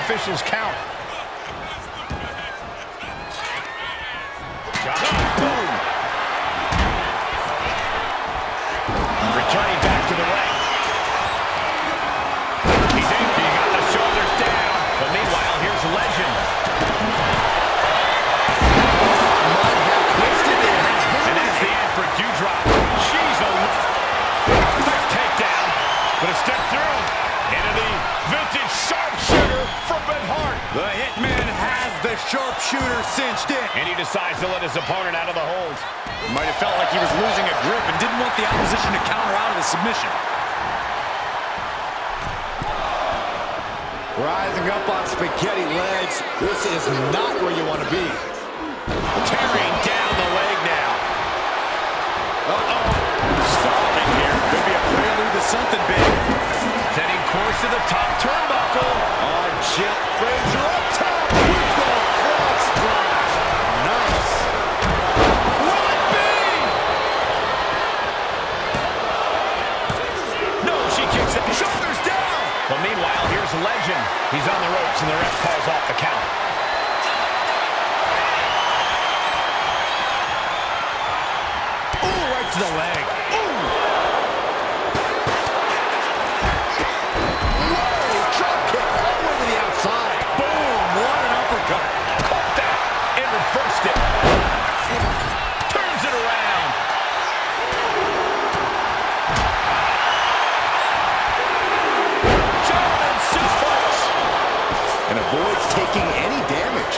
officials count. Boom. Returning back to the ring. He's in. He got the shoulders down. But meanwhile, here's Legend. Might have twisted it. And that's the end for Dewdrop. She's a first takedown. But a step through. Into the vintage sharpshooter from Bret Hart. The Hitman has the sharpshooter cinched in. And he decides to let his opponent out of the hold. Might have felt like he was losing a grip and didn't want the opposition to counter out of the submission. Rising up on spaghetti legs. This is not where you want to be. Tearing down the leg now. Uh-oh. Stalling here. Could be a prelude to something big. Setting course to the top turnbuckle. On Jet Frazier up top. With the frog splash. Nice. Will it be? No, she kicks it. Shoulders down. Well, meanwhile, here's Legend. He's on the ropes, and the ref calls off the count. Ooh, right to the leg. Ooh. Whoa, drop kick all the way to the outside. Boom, what an uppercut. Caught that and reversed it. Turns it around. German suplex. And avoids taking any damage.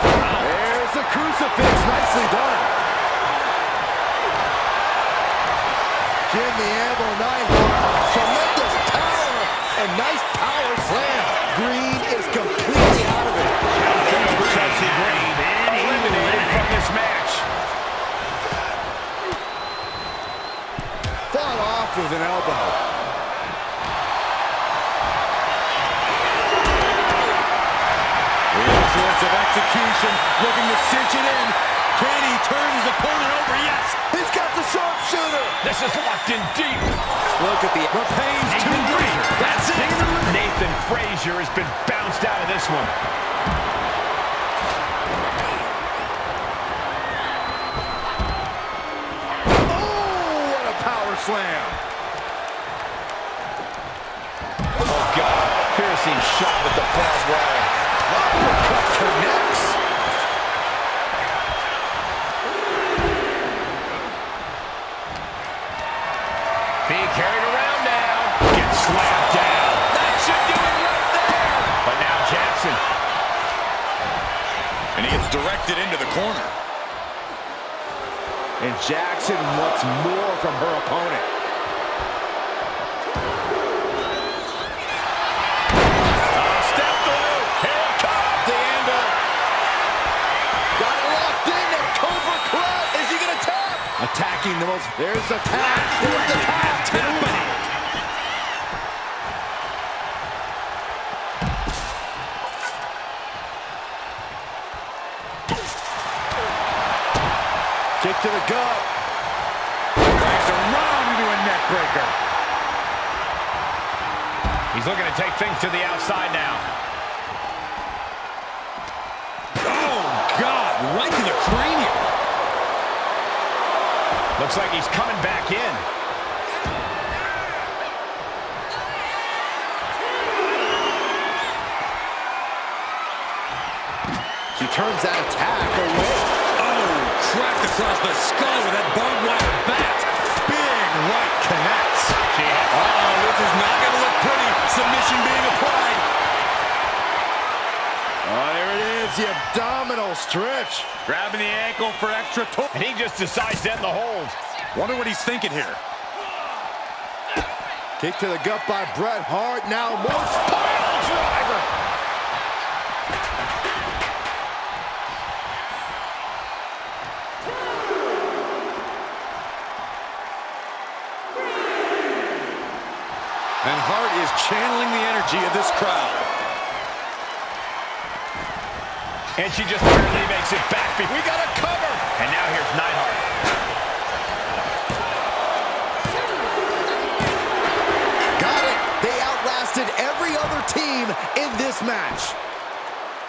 There's the crucifix. Nicely done. Jim the Anvil Neidhart. Tremendous power. And nice power slam. Green is completely out of it. Chelsea Green eliminated from this match. Fought off with an elbow. Influence of execution, looking to cinch it in. Can he turn his opponent over? Yes, he's got the sharpshooter. This is locked in deep. Look at the pains to Frazier. That's it. Nathan Frazier has been bounced out of this one. Oh, what a power slam. Oh, God. Piercing shot with the barbed wire. Uppercut connects. Being carried around now. Gets slammed down. That should do it right there. But now Jackson. And he gets directed into the corner. And Jackson wants more from her opponent. Step through. Here it comes. The Anvil. Got it locked in. That Cobra Club. Is he going to tap? Attacking the most. There's the tap. There's the tap. Kick to the gut. Drags around into a neck breaker. He's looking to take things to the outside now. Oh, God. Right to the cranium. Looks like he's coming back in. She turns that attack away. Oh, cracked across the skull with that barbed wire bat. Big right connects. Uh-oh, this is not going to look pretty. Submission being applied. Oh, there it is, the abdominal stretch. Grabbing the ankle for extra torque. And he just decides to end the hold. Wonder what he's thinking here. Kick to the gut by Bret Hart. Now more pile driver. And Hart is channeling the energy of this crowd. And she just barely makes it back. We got a cover. And now here's Neidhart.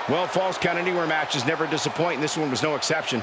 Well, false count anywhere matches never disappoint, and this one was no exception.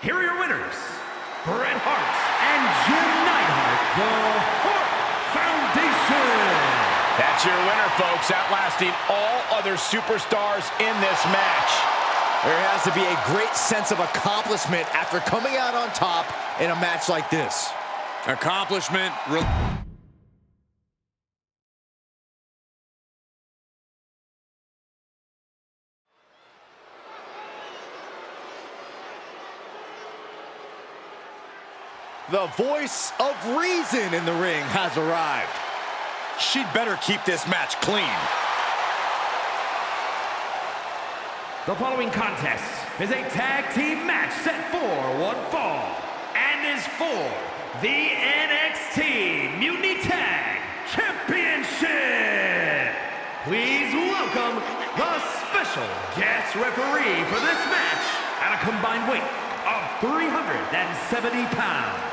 Here are your winners, Bret Hart and Jim Neidhart, the Hart Foundation. That's your winner, folks, outlasting all other superstars in this match. There has to be a great sense of accomplishment after coming out on top in a match like this. Accomplishment. The voice of reason in the ring has arrived. She'd better keep this match clean. The following contest is a tag team match set for one fall and is for the NXT Mutiny Tag Championship. Please welcome the special guest referee for this match at a combined weight of 370 pounds.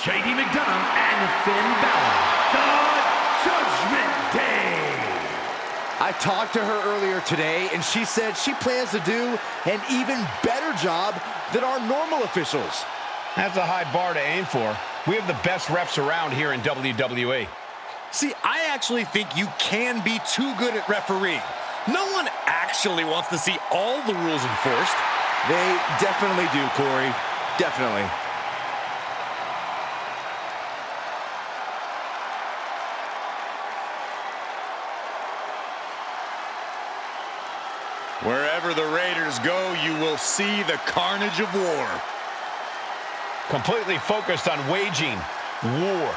J.D. McDonough and Finn Balor, the Judgment Day. I talked to her earlier today, and she said she plans to do an even better job than our normal officials. That's a high bar to aim for. We have the best refs around here in WWE. See, I actually think you can be too good at refereeing. No one actually wants to see all the rules enforced. They definitely do, Corey. Definitely. Wherever the Raiders go, you will see the carnage of war. Completely focused on waging war.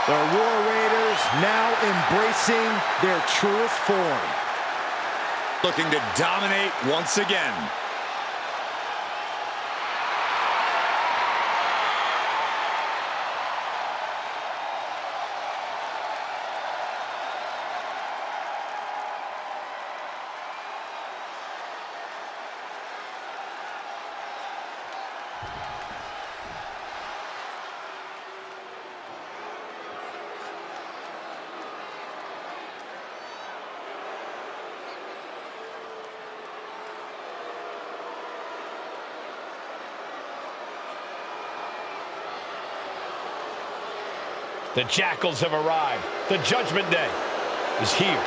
The War Raiders now embracing their truest form. Looking to dominate once again. The Jackals have arrived. The Judgment Day is here.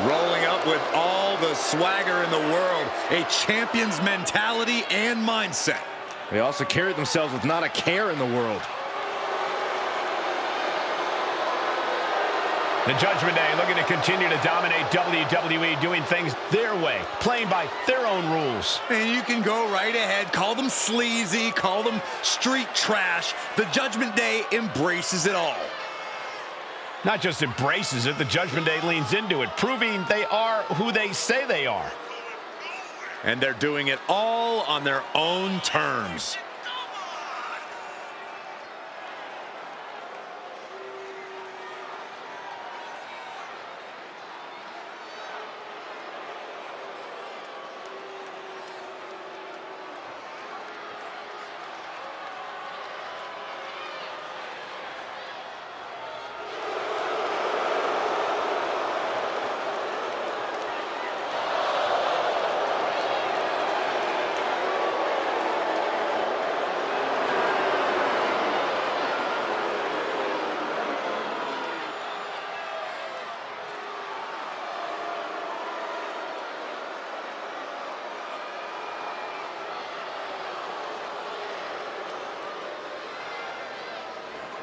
Rolling up with all the swagger in the world, a champion's mentality and mindset. They also carry themselves with not a care in the world. The Judgment Day looking to continue to dominate WWE, doing things their way, playing by their own rules. And you can go right ahead, call them sleazy, call them street trash. The Judgment Day embraces it all. Not just embraces it, the Judgment Day leans into it, proving they are who they say they are. And they're doing it all on their own terms.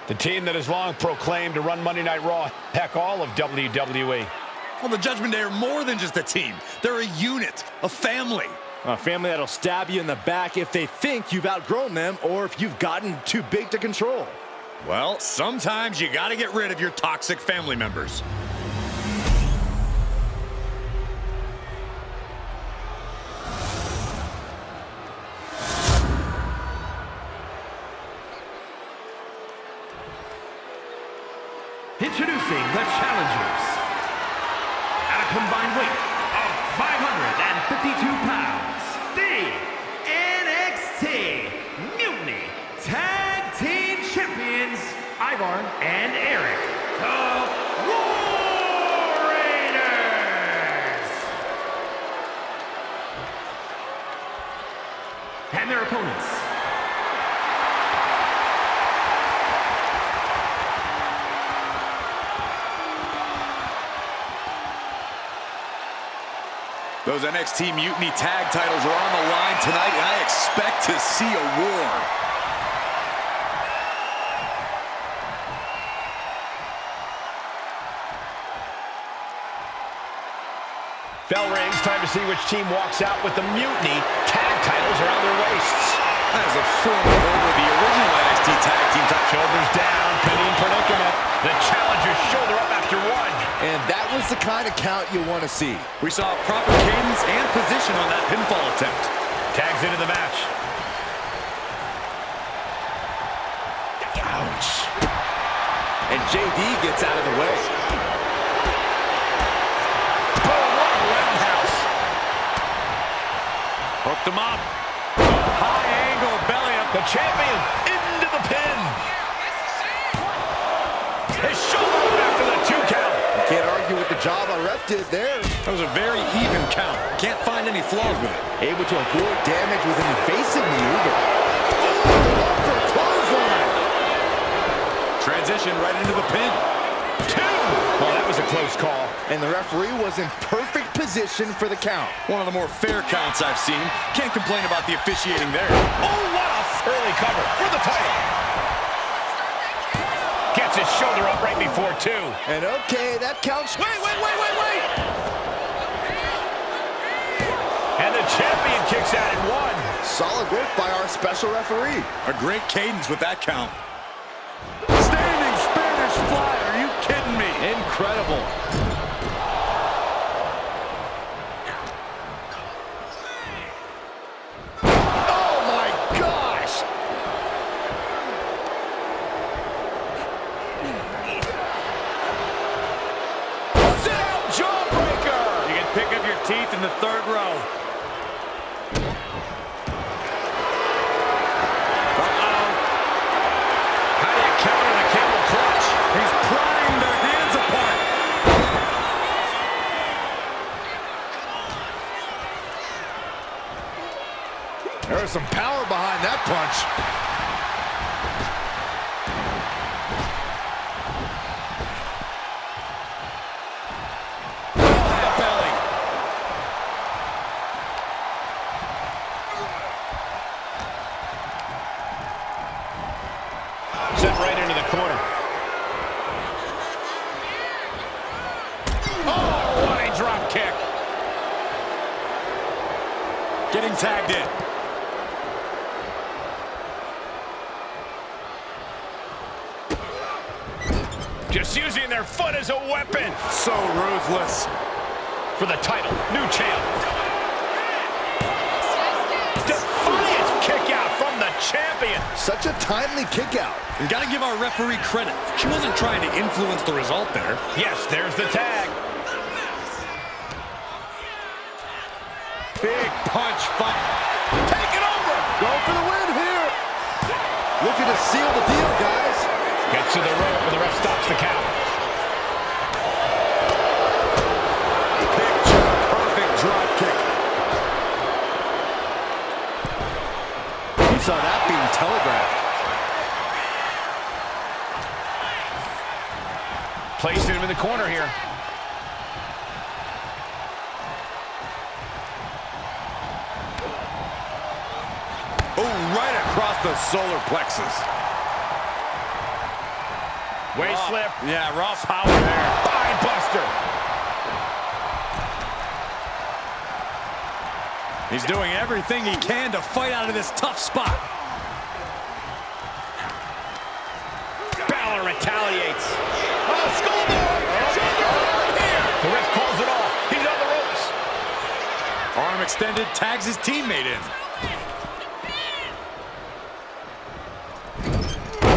The team that has long proclaimed to run Monday Night Raw, heck, all of WWE. Well, the Judgment Day are more than just a team. They're a unit, a family. A family that'll stab you in the back if they think you've outgrown them or if you've gotten too big to control. Well, sometimes you gotta get rid of your toxic family members. Introducing the challengers. At a combined weight of 552 pounds, the NXT Mutiny Tag Team Champions, Ivar and Eric, the War Raiders. And their opponents. Those NXT Mutiny Tag titles are on the line tonight, and I expect to see a war. Bell rings, time to see which team walks out with the Mutiny Tag titles around their waists. As a former over the original NXT Tag Team title. Shoulders down, pinning predicament. The challenger's shoulder up after one. And that was the kind of count you want to see. We saw proper cadence and position on that pinfall attempt. Tags into the match. Ouch. And JD gets out of the way. Oh, what a roundhouse. Hooked him up. High angle belly up. The champion into the pin. His shoulder up after the 2 count. Can't argue with the job our ref did there. That was a very even count. Can't find any flaws with it. Able to avoid damage with an evasive maneuver. Oh, for a clothesline. Transition right into the pin. 2. Oh, that was a close call. And the referee was in perfect position for the count. One of the more fair counts I've seen. Can't complain about the officiating there. Oh, what a early cover for the title. Gets his shoulder up right before 2. And okay, that counts. Wait. And the champion kicks out at 1. Solid work by our special referee. A great cadence with that count. Standing Spanish fly. Are you kidding me? Incredible. Oh my gosh! Sit out jawbreaker. You can pick up your teeth in the 3rd row. How do you counter the camel clutch? He's prying their hands apart. There's some power behind that punch. Belly. Set right into the corner. Oh, what a drop kick. Getting tagged in. Just using their foot as a weapon. So ruthless. For the title, new champ. Defiant kick out from the champion. Such a timely kick out. And gotta give our referee credit. She wasn't trying to influence the result there. Yes, there's the tag. Big punch fight. Take it over. Go for the win here. Looking to seal the deal, guys. Gets to the rope, but the ref stops the count. Picture perfect drop kick. You saw that being telegraphed. Placing him in the corner here. Oh, right across the solar plexus. Waist slip. Yeah, raw power there. Spine buster. He's doing everything he can to fight out of this tough spot. Balor retaliates. Oh, schoolboy! Shoulder right here! The ref calls it off. He's on the ropes. Arm extended, tags his teammate in.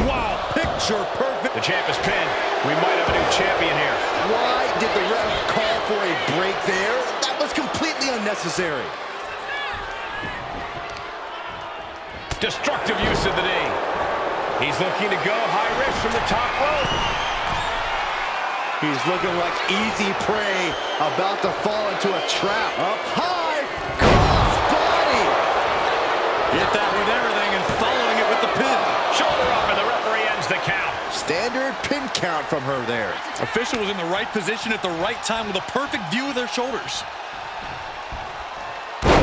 Wow, picture perfect. The champ is pinned. We might have a new champion here. Why did the ref call for a break there? That was completely unnecessary. Destructive use of the knee. He's looking to go high risk from the top rope. He's looking like easy prey, about to fall into a trap. Up high, cross body. Hit that with everything and following it with the pin. Shoulder up, and the referee ends the count. Standard pin count from her there. Official was in the right position at the right time with a perfect view of their shoulders.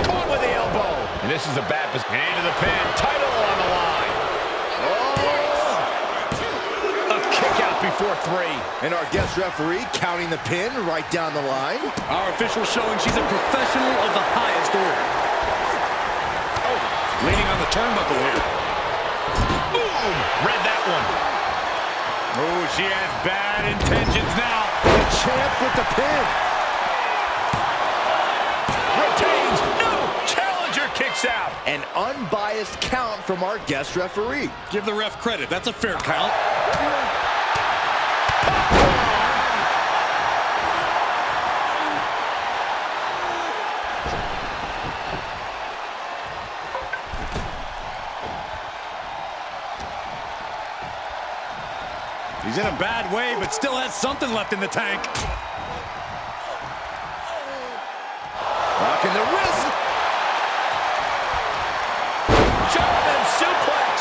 Caught with the elbow. And this is a bad position. Into the pin. Title on the line. Oh! A kick out before 3. And our guest referee counting the pin right down the line. Our official showing she's a professional of the highest order. Oh, leaning on the turnbuckle here. Boom! Read that one. Oh, she has bad intentions now. The champ with the pin. Retains. No! Challenger kicks out. An unbiased count from our guest referee. Give the ref credit. That's a fair count. He's in a bad way, but still has something left in the tank. Rocking the wrist. German suplex.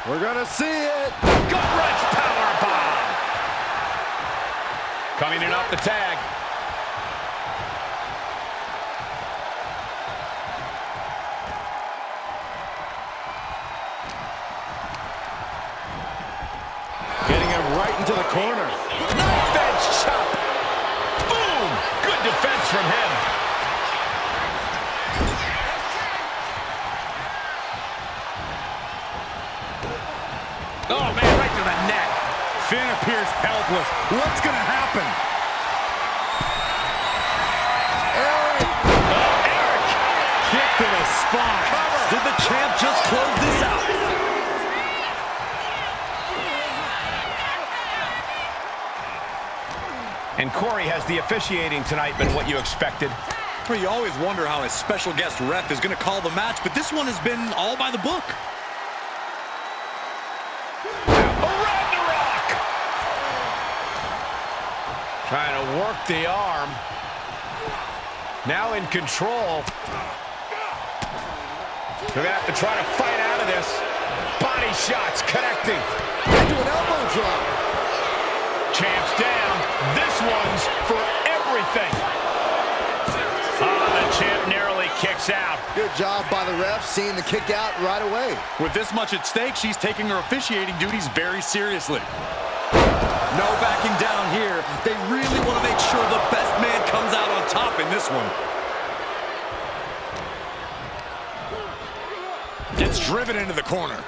We're gonna see it. Gut-wrench power bomb. Coming in off the tag. Getting him right into the corner. Knife edge chop. Boom! Good defense from him. Oh, man, right to the neck. Finn appears helpless. What's going to happen? Eric. Oh, Eric. Kick to the spine. Did the champ just close this out? And Corey, has the officiating tonight been what you expected? Well, you always wonder how a special guest ref is going to call the match, but this one has been all by the book. Around the rock. Trying to work the arm. Now in control. They're going to have to try to fight out of this. Body shots connecting. Into an elbow drop. Champ's down. This one's for everything. The champ narrowly kicks out. Good job by the ref, seeing the kick out right away. With this much at stake, she's taking her officiating duties very seriously. No backing down here. They really want to make sure the best man comes out on top in this one. Gets driven into the corner.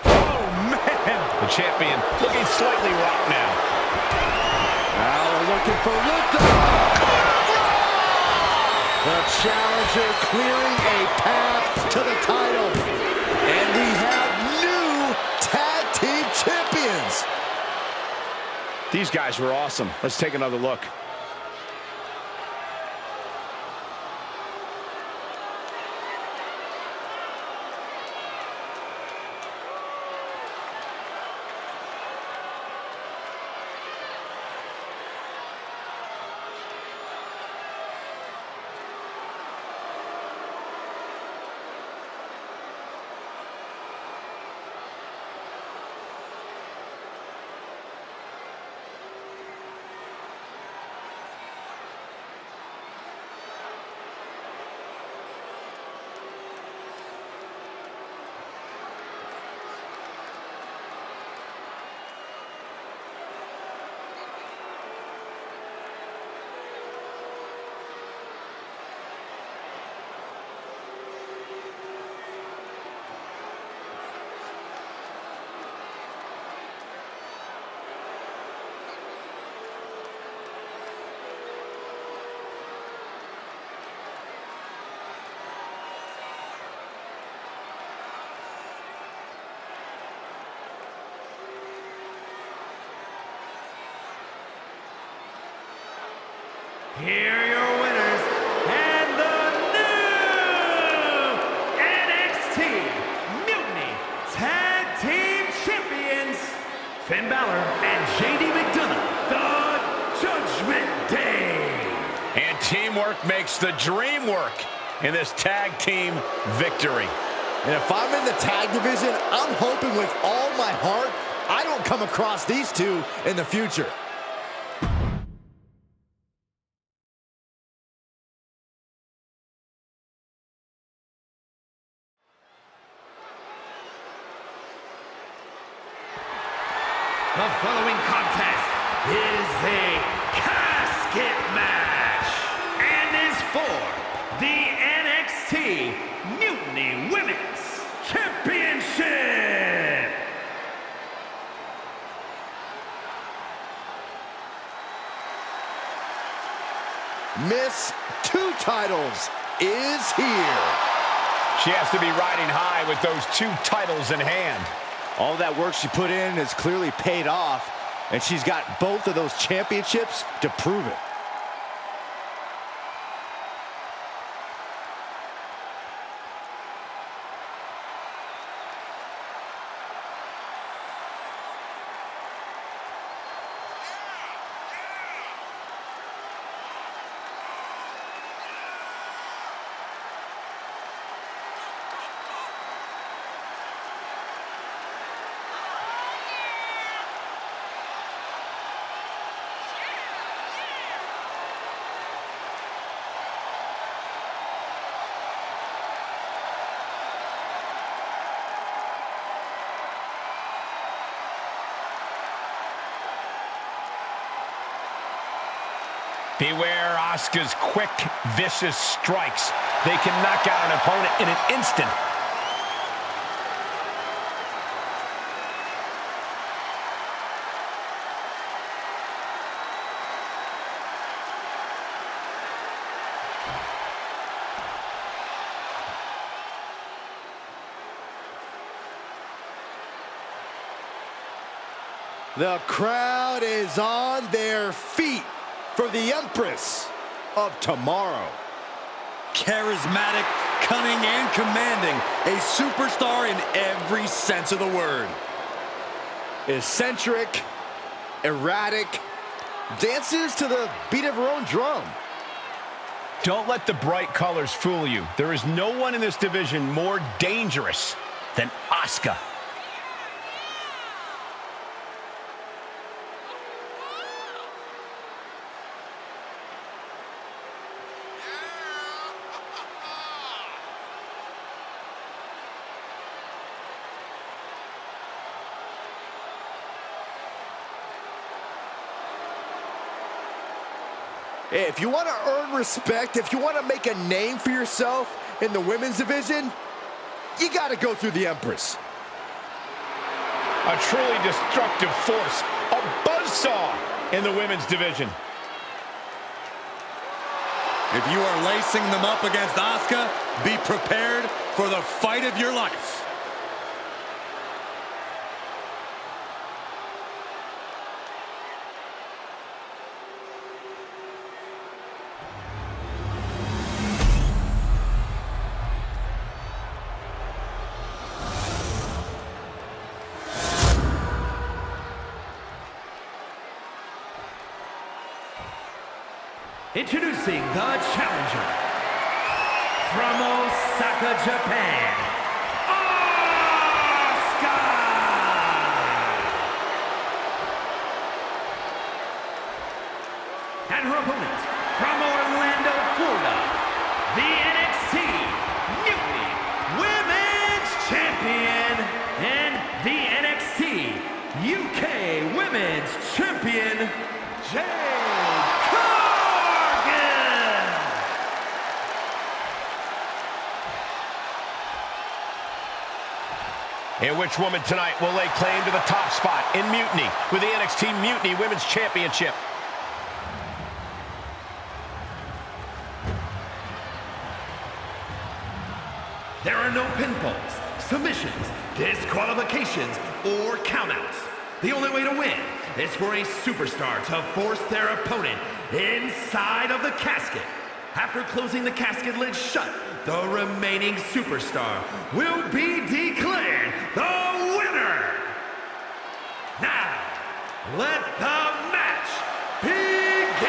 Oh, man! The champion looking slightly rocked now. Now we're looking for liftoff. The challenger clearing a path to the title. And we have new tag team champions. These guys were awesome. Let's take another look. here are your winners, and the new NXT Mutiny Tag Team Champions, Finn Balor and JD McDonough, the Judgment Day. And teamwork makes the dream work in this tag team victory. And if I'm in the tag division, I'm hoping with all my heart I don't come across these two in the future. The following contest is a casket match and is for the NXT Mutiny Women's Championship. Miss Two Titles is here. She has to be riding high with those 2 titles in hand. All that work she put in has clearly paid off, and she's got both of those championships to prove it. Beware Asuka's quick, vicious strikes. They can knock out an opponent in an instant. The crowd is on their feet for the Empress of Tomorrow. Charismatic, cunning, and commanding. A superstar in every sense of the word. Eccentric, erratic, dances to the beat of her own drum. Don't let the bright colors fool you. There is no one in this division more dangerous than Asuka. Hey, if you want to earn respect, if you want to make a name for yourself in the women's division, you got to go through the Empress. A truly destructive force, a buzzsaw in the women's division. If you are lacing them up against Asuka, be prepared for the fight of your life. Introducing the challenger from Osaka, Japan, Asuka! And her opponent from Orlando, Florida, the NXT Mutiny Women's Champion and the NXT UK Women's Champion, And which woman tonight will lay claim to the top spot in Mutiny with the NXT Mutiny Women's Championship? There are no pinfalls, submissions, disqualifications, or countouts. The only way to win is for a superstar to force their opponent inside of the casket. After closing the casket lid shut, the remaining superstar will be declared the winner. Now, let the match begin!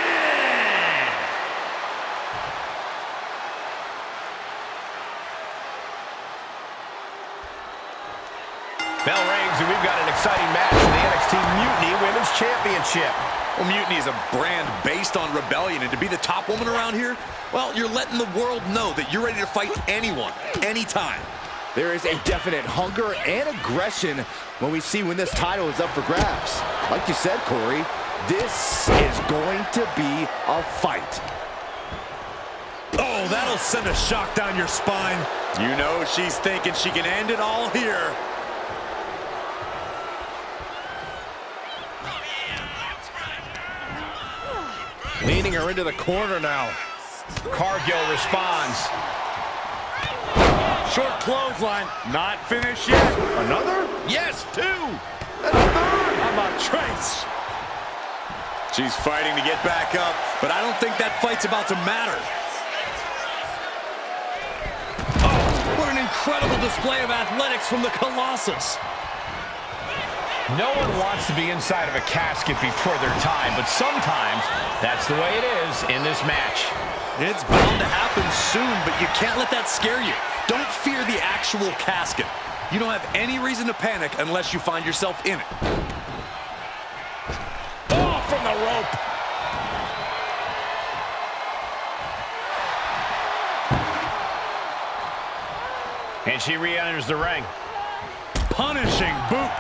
Bell rings, and we've got an exciting match in the NXT Mutiny Women's Championship. Well, Mutiny is a brand based on rebellion, and to be the top woman around here, well, you're letting the world know that you're ready to fight anyone, anytime. There is a definite hunger and aggression when we see when this title is up for grabs. Like you said, Corey, this is going to be a fight. Oh, that'll send a shock down your spine. You know she's thinking she can end it all here. Leaning her into the corner now. Cargill responds. Short clothesline, not finished yet. Another? Yes, two. And a third. How about Trace? She's fighting to get back up, but I don't think that fight's about to matter. Oh, what an incredible display of athletics from the Colossus. No one wants to be inside of a casket before their time, but sometimes that's the way it is in this match. It's bound to happen soon, but you can't let that scare you. Don't fear the actual casket. You don't have any reason to panic unless you find yourself in it. Oh, from the rope. And she re-enters the ring. Punishing boot.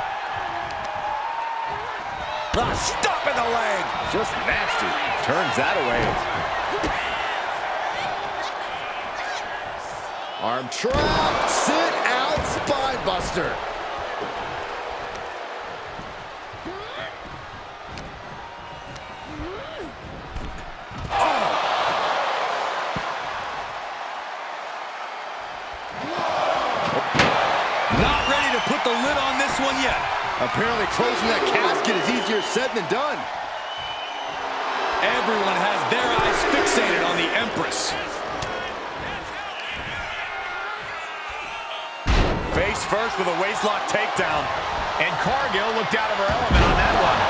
Stop in the leg. Just nasty. Turns that away. Arm trap. Sit out. Spine buster. Not ready to put the lid on this one yet. Apparently closing that casket is easier said than done. Everyone has their eyes fixated on the Empress. Face first with a waistlock takedown. And Cargill looked out of her element on that one.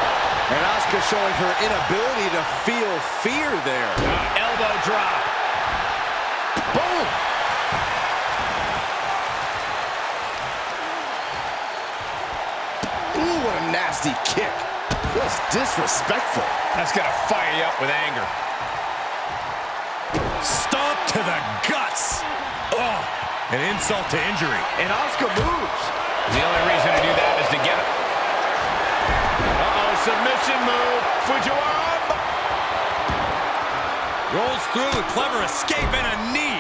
And Asuka showing her inability to feel fear there. Elbow drop. Boom! Ooh, what a nasty kick. Just disrespectful. That's going to fire you up with anger. Stomp to the guts. Oh, an insult to injury. And Asuka moves. The only reason to do that is to get it. Uh-oh, submission move. Fujiwara. Rolls through a clever escape and a knee.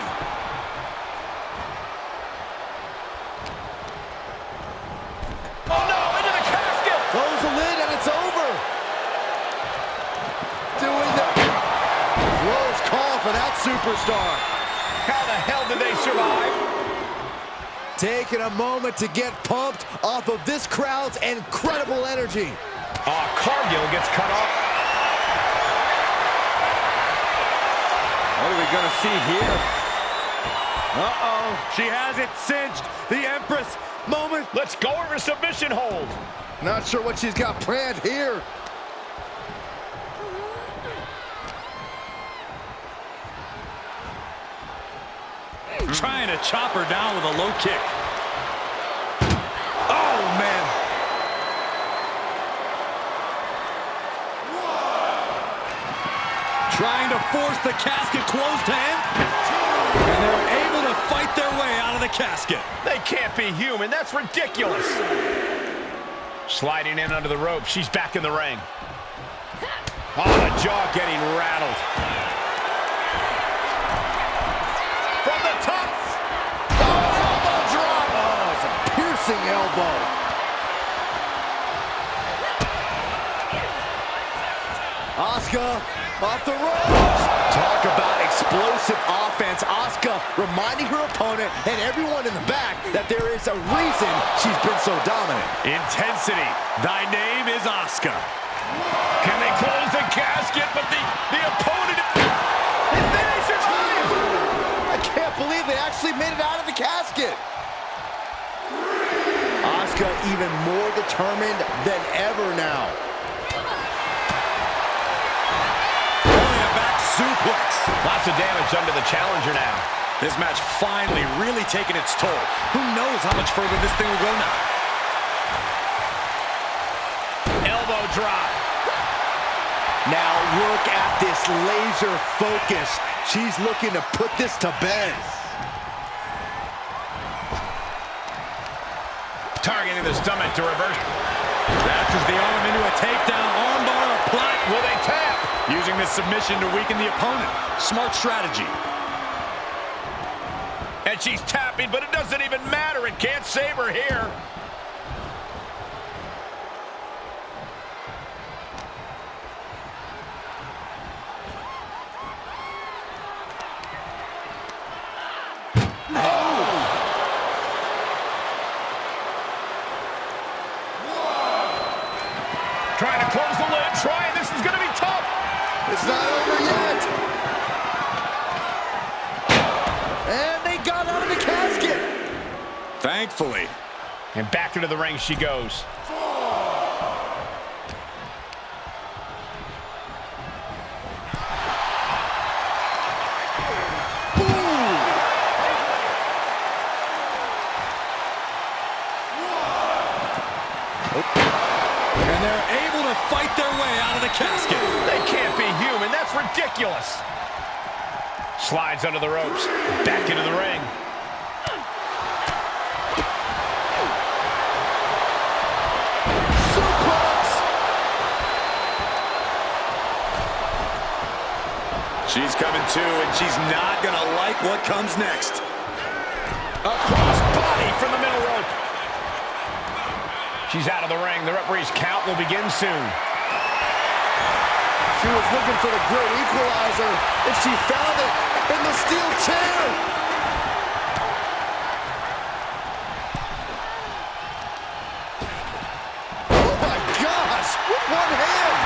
Oh, no, into the casket. Close the lid and it's over. Doing the close call for that superstar. How the hell did they survive? Taking a moment to get pumped off of this crowd's incredible energy. Cargill gets cut off. What are we going to see here? Uh-oh, she has it cinched. The Empress moment. Let's go over submission hold. Not sure what she's got planned here. Trying to chop her down with a low kick. Oh, man. Trying to force the casket closed to him. And they're able to fight their way out of the casket. They can't be human. That's ridiculous. Sliding in under the rope. She's back in the ring. Oh, the jaw getting rattled. From the top. Oh, elbow drop. Oh, it's a piercing elbow. Asuka off the ropes. Talk about explosive offense. Asuka reminding her opponent and everyone in the back that there is a reason she's been so dominant. Intensity. Thy name is Asuka. Can they close the casket? But the opponent... They finisher time! I can't believe they actually made it out of the casket. Asuka even more determined than ever now. Only a back suplex. Lots of damage under the challenger now. This match finally really taking its toll. Who knows how much further this thing will go now? Elbow drop. Now look at this laser focus. She's looking to put this to bed. Targeting the stomach to reverse. Dashes the arm into a takedown. Armbar applied. Will they tap? Using this submission to weaken the opponent. Smart strategy. And she's tapping, but it doesn't even matter. It can't save her here. Trying to close the lid. Trying. This is going to be tough. It's not over yet. And they got out of the casket. Thankfully. And back into the ring she goes. And they're able to fight their way out of the casket. They can't be human. That's ridiculous. Slides under the ropes. Back into the ring. Suplex. She's coming to, and she's not going to like what comes next. A cross body from the middle rope. She's out of the ring. The referee's count will begin soon. She was looking for the great equalizer, and she found it in the steel chair. Oh my gosh, with one hand.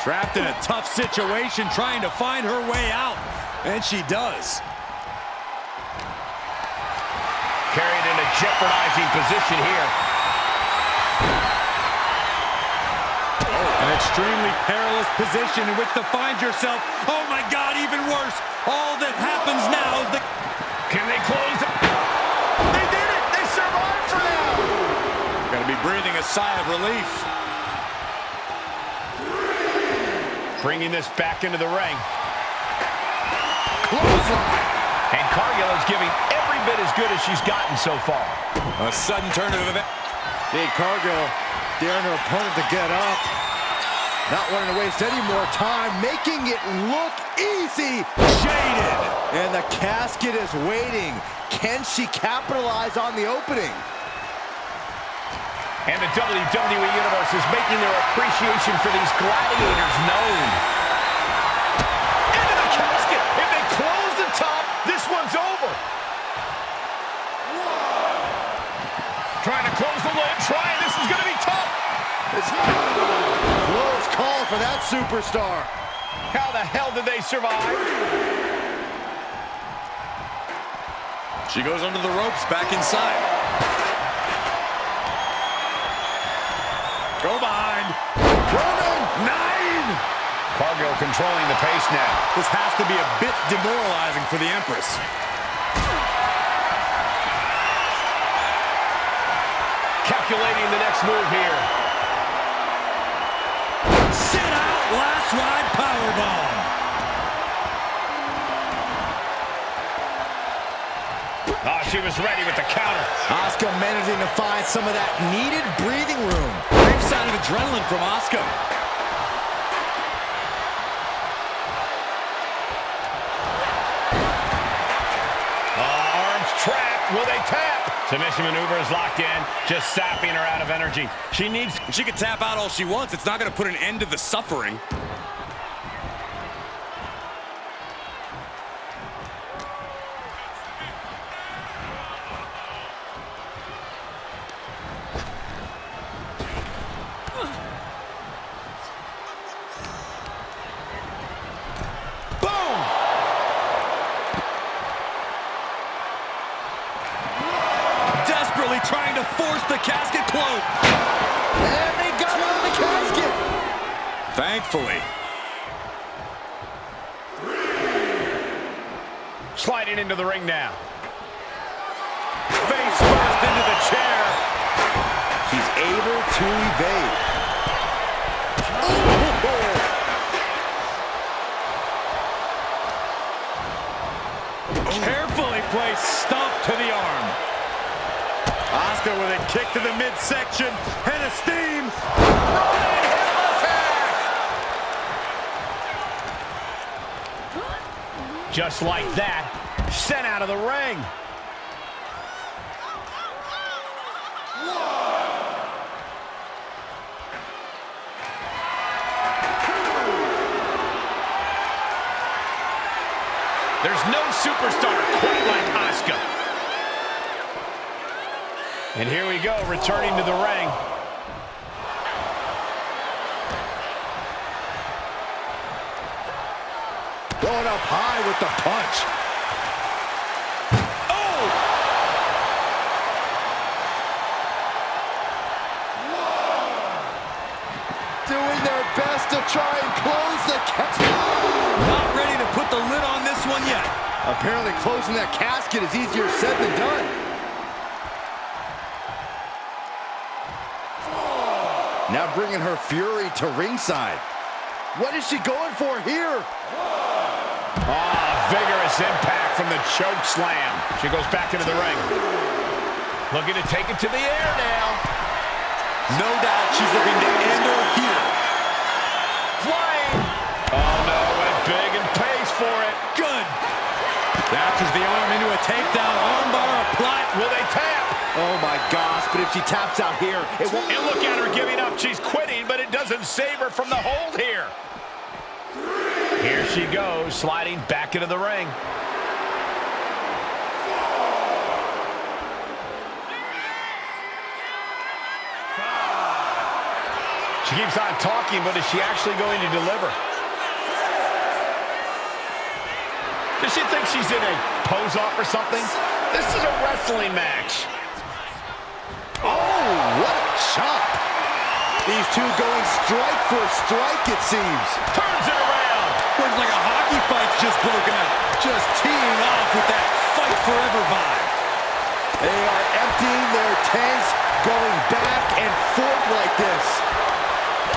Trapped in a tough situation, trying to find her way out. And she does. Carried in a jeopardizing position here. An extremely perilous position in which to find yourself. Oh my God, even worse. All that happens now is the... Can they close it? They did it! They survived for now! Gonna be breathing a sigh of relief. Bringing this back into the ring. Clothesline. And Cargill is giving every bit as good as she's gotten so far. A sudden turn of events. Jade Cargill daring her opponent to get up. Not wanting to waste any more time, making it look easy. Jaded. And the casket is waiting. Can she capitalize on the opening? And the WWE Universe is making their appreciation for these gladiators known. Into the casket! If they close the top, this one's over. Trying to close the lid, trying. This is going to be tough. It's close call for that superstar. How the hell did they survive? She goes under the ropes, back inside. Go behind. Roman. 9. Cargill controlling the pace now. This has to be a bit demoralizing for the Empress. Calculating the next move here. Sit out, last ride powerbomb. Oh, she was ready with the counter. Asuka managing to find some of that needed breathing room. Brief sign of adrenaline from Asuka. Arms trapped. Will they tap? Submission maneuver is locked in, just sapping her out of energy. She can tap out all she wants. It's not going to put an end to the suffering. helps the casket close. And they got it on the casket. Thankfully. Sliding into the ring now. Face first into the chair. She's able to evade. Carefully placed stomp to the arm. Asuka with a kick to the midsection and a steam. Running heel attack. Just like that, sent out of the ring. There's no superstar quite like Asuka. And here we go, returning to the ring. Going up high with the punch. Oh! Doing their best to try and close the Not ready to put the lid on this one yet. Apparently closing that casket is easier said than done. Now bringing her fury to ringside. What is she going for here? Vigorous impact from the choke slam. She goes back into the ring. Looking to take it to the air now. No doubt she's looking to end her here. Flying. Oh no, went big and pays for it. Good. Captures the arm into a takedown. Armbar applied. Will they tap? Oh my gosh, but if she taps out here, it won't. And look at her giving up. She's quitting, but it doesn't save her from the hold here. Here she goes, sliding back into the ring. She keeps on talking, but is she actually going to deliver? Does she think she's in a pose-off or something? This is a wrestling match. Oh, what a chop. These two going strike for strike, it seems. Turns it around. Looks like a hockey fight's just broken out. Just teeing off with that fight forever vibe. They are emptying their tanks, going back and forth like this.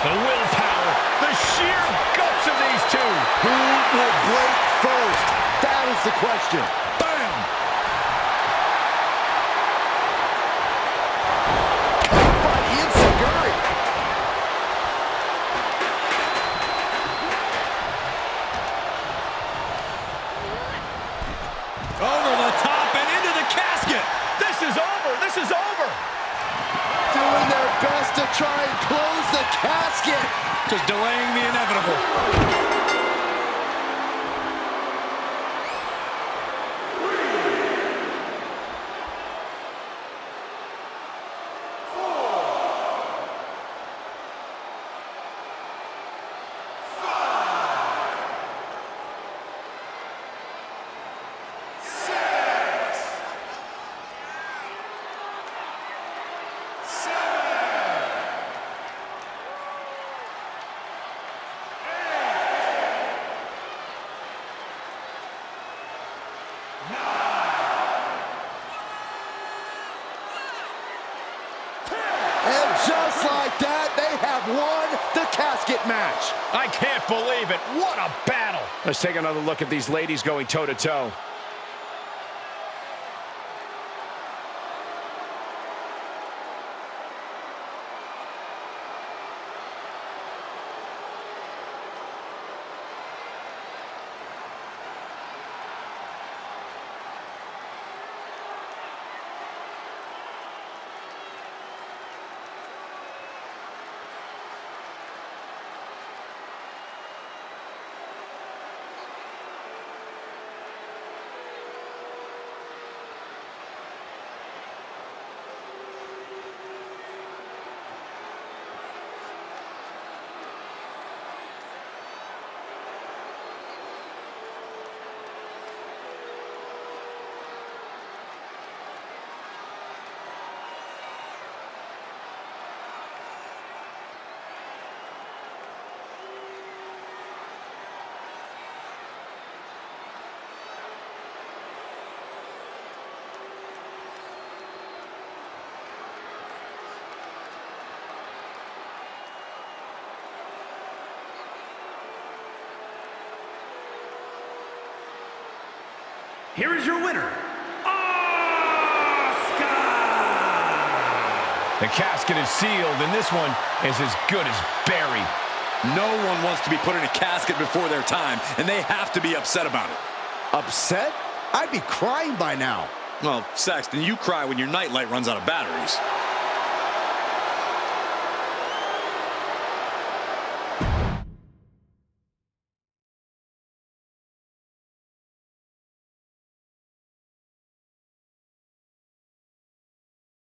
The willpower, the sheer guts of these two. Who will break first? That is the question. Bam! By Insaguri. Over the top and into the casket. This is over. This is over. Doing their best to try and close the casket. Just delaying the inevitable. And just like that, they have won the casket match. I can't believe it. What a battle. Let's take another look at these ladies going toe-to-toe. here is your winner, The casket is sealed, and this one is as good as buried. No one wants to be put in a casket before their time, and they have to be upset about it. Upset? I'd be crying by now. Well, Saxton, you cry when your nightlight runs out of batteries.